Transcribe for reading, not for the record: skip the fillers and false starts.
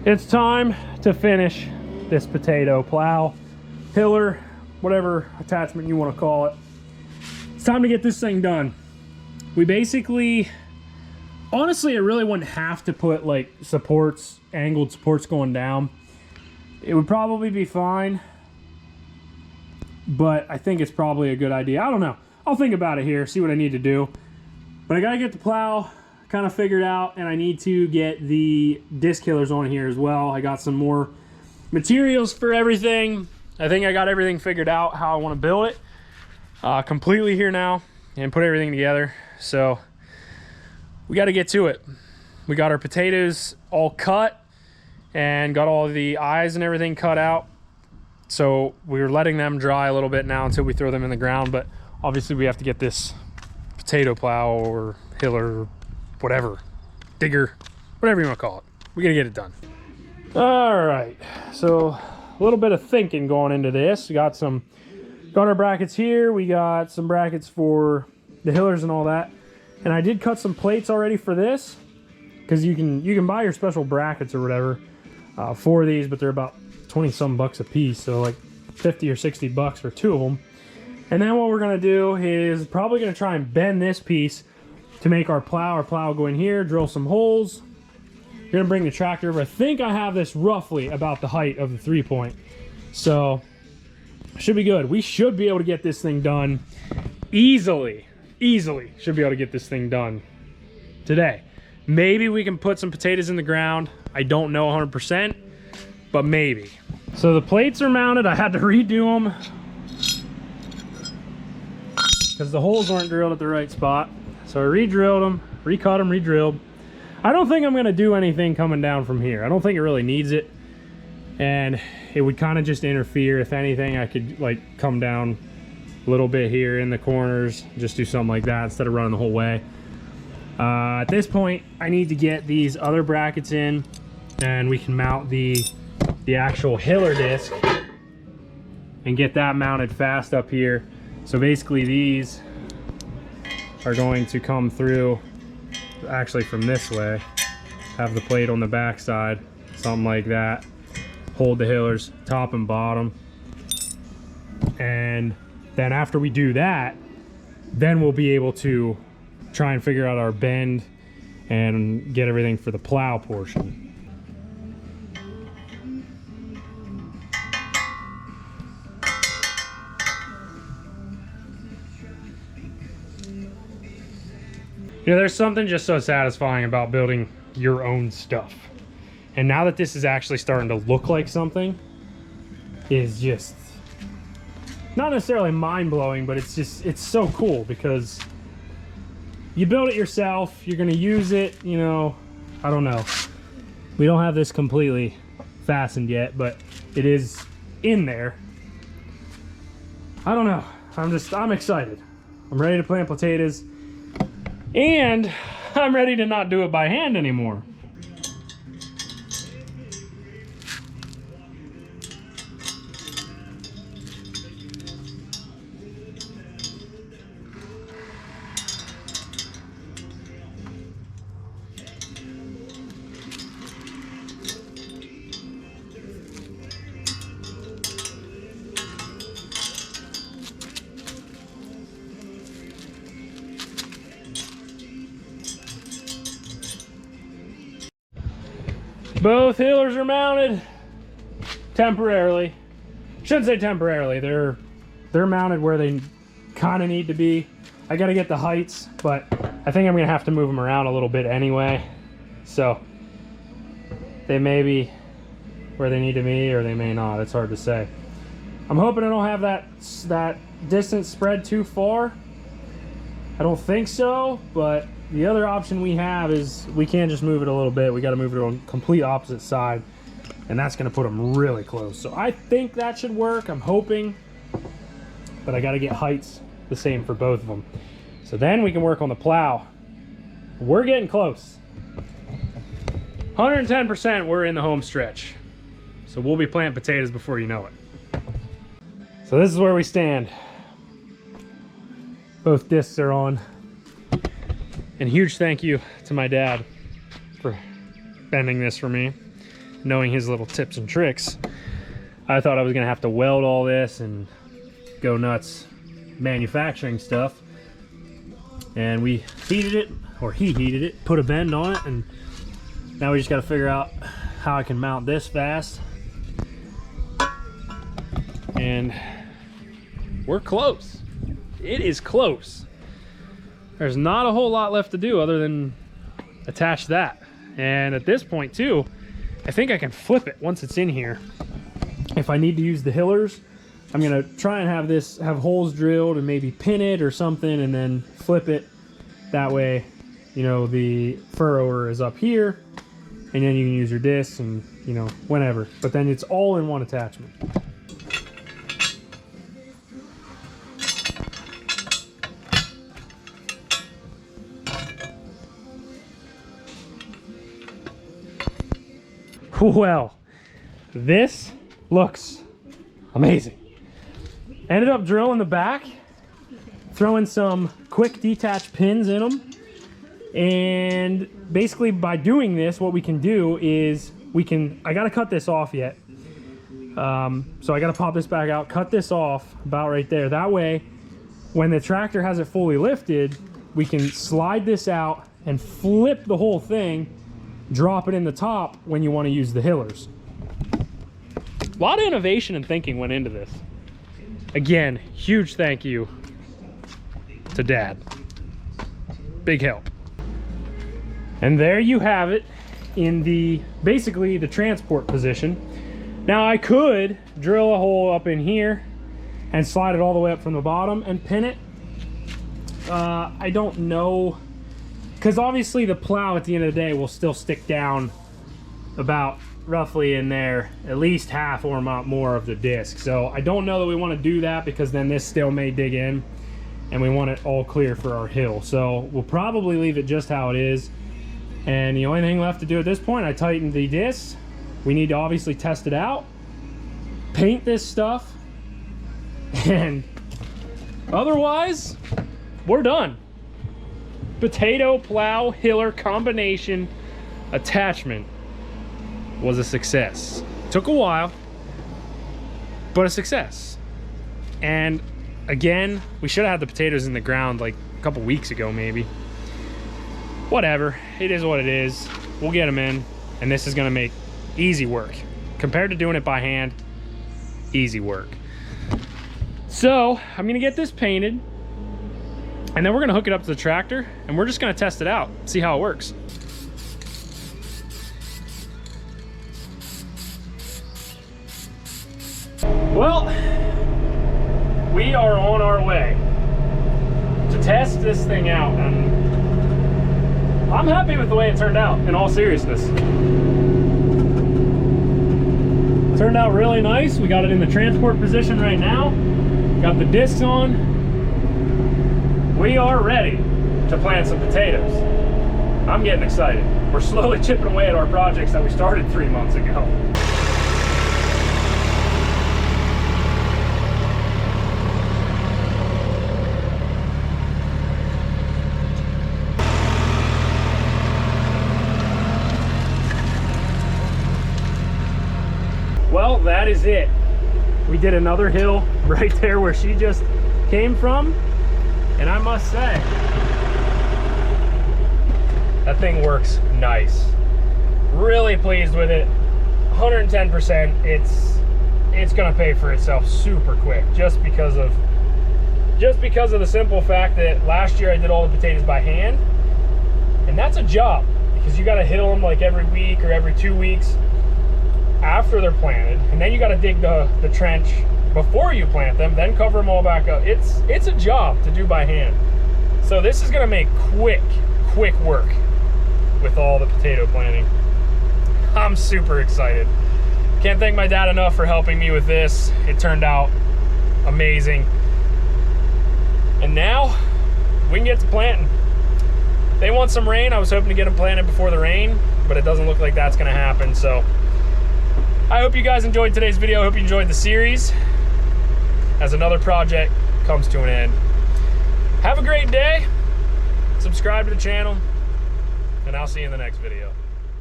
It's time to finish this potato plow, tiller, whatever attachment you want to call it. It's time to get this thing done. We basically, honestly, I really wouldn't have to put like supports, angled supports going down. It would probably be fine, but I think it's probably a good idea. I don't know. I'll think about it here, see what I need to do. But I gotta get the plow kind of figured out, and I need to get the disc killers on here as well. I got some more materials for everything. I think I got everything figured out how I want to build it completely here now and put everything together. So we got to get to it. We got our potatoes all cut and got all the eyes and everything cut out. So we're letting them dry a little bit now until we throw them in the ground, but obviously we have to get this potato plow or hiller, whatever, digger, whatever you want to call it. We got to get it done. All right, so a little bit of thinking going into this. We got our brackets here. We got some brackets for the hillers and all that. And I did cut some plates already for this, because you can buy your special brackets or whatever for these, but they're about 20 some bucks a piece, so like 50 or 60 bucks for two of them. And then what we're gonna do is probably gonna try and bend this piece to make our plow go in here, drill some holes. We're gonna bring the tractor over. I think I have this roughly about the height of the 3-point, so should be good. We should be able to get this thing done easily should be able to get this thing done today. Maybe we can put some potatoes in the ground. I don't know 100%, but maybe. So the plates are mounted. I had to redo them because the holes weren't drilled at the right spot. So I re-drilled them, recut them, re-drilled. I don't think I'm gonna do anything coming down from here. I don't think it really needs it. And it would kind of just interfere. If anything, I could like come down a little bit here in the corners, just do something like that instead of running the whole way. At this point, I need to get these other brackets in, and we can mount the actual hiller disc and get that mounted fast up here. So basically these are going to come through actually from this way, have the plate on the back side, something like that, hold the hillers top and bottom, and then after we do that, then we'll be able to try and figure out our bend and get everything for the plow portion. You know, there's something just so satisfying about building your own stuff. And now that this is actually starting to look like something, is just not necessarily mind-blowing, but it's so cool because you build it yourself, you're gonna use it, you know. I don't know. We don't have this completely fastened yet, but it is in there. I don't know. I'm excited. I'm ready to plant potatoes. And I'm ready to not do it by hand anymore. Both hillers are mounted temporarily. Shouldn't say temporarily. They're mounted where they kind of need to be. I got to get the heights, but I think I'm gonna have to move them around a little bit anyway. So they may be where they need to be, or they may not. It's hard to say. I'm hoping I don't have that distance spread too far. I don't think so, but the other option we have is we can't just move it a little bit. We got to move it on complete opposite side, and that's going to put them really close. So I think that should work. I'm hoping, but I got to get heights the same for both of them. So then we can work on the plow. We're getting close. 110%, we're in the home stretch. So we'll be planting potatoes before you know it. So this is where we stand. Both discs are on. And huge thank you to my dad for bending this for me. knowing his little tips and tricks, I thought I was gonna have to weld all this and go nuts manufacturing stuff. And we heated it, or he heated it, put a bend on it, and now we just gotta figure out how I can mount this fast. And we're close. It is close. There's not a whole lot left to do other than attach that. And at this point too, I think I can flip it once it's in here. If I need to use the hillers, I'm gonna try and have holes drilled and maybe pin it or something and then flip it. That way, you know, the furrower is up here and then you can use your discs and, you know, whenever. But then it's all in one attachment. Well, this looks amazing. Ended up drilling the back, throwing some quick detach pins in them, and basically by doing this, what we can do is I gotta cut this off yet. So I gotta pop this back out, cut this off about right there. That way, when the tractor has it fully lifted, we can slide this out and flip the whole thing, drop it in the top when you want to use the hillers. A lot of innovation and thinking went into this. Again, huge thank you to Dad. Big help. And there you have it in basically the transport position. Now I could drill a hole up in here and slide it all the way up from the bottom and pin it. I don't know, because obviously the plow at the end of the day will still stick down about roughly in there, at least half or more of the disc. So I don't know that we want to do that, because then this still may dig in and we want it all clear for our hill. So we'll probably leave it just how it is. And the only thing left to do at this point, I tightened the disc. We need to obviously test it out, paint this stuff, and otherwise we're done. Potato plow hiller combination attachment was a success. Took a while, but a success. And again, we should have had the potatoes in the ground like a couple weeks ago maybe. Whatever, it is what it is. We'll get them in, and this is gonna make easy work. Compared to doing it by hand, easy work. So I'm gonna get this painted, and then we're gonna hook it up to the tractor, and we're just gonna test it out, see how it works. Well, we are on our way to test this thing out, and I'm happy with the way it turned out, in all seriousness. Turned out really nice. We got it in the transport position right now. Got the discs on. We are ready to plant some potatoes. I'm getting excited. We're slowly chipping away at our projects that we started 3 months ago. Well, that is it. We did another hill right there where she just came from. And I must say, that thing works nice. Really pleased with it. 110%. It's gonna pay for itself super quick, just because of the simple fact that last year I did all the potatoes by hand, and that's a job, because you gotta hill them like every week or every 2 weeks after they're planted, and then you got to dig the trench before you plant them, then cover them all back up. It's a job to do by hand. So this is going to make quick work with all the potato planting. I'm super excited. Can't thank my dad enough for helping me with this. It turned out amazing. And now we can get to planting. They want some rain. I was hoping to get them planted before the rain, but it doesn't look like that's going to happen. So I hope you guys enjoyed today's video. I hope you enjoyed the series as another project comes to an end. Have a great day. Subscribe to the channel, and I'll see you in the next video.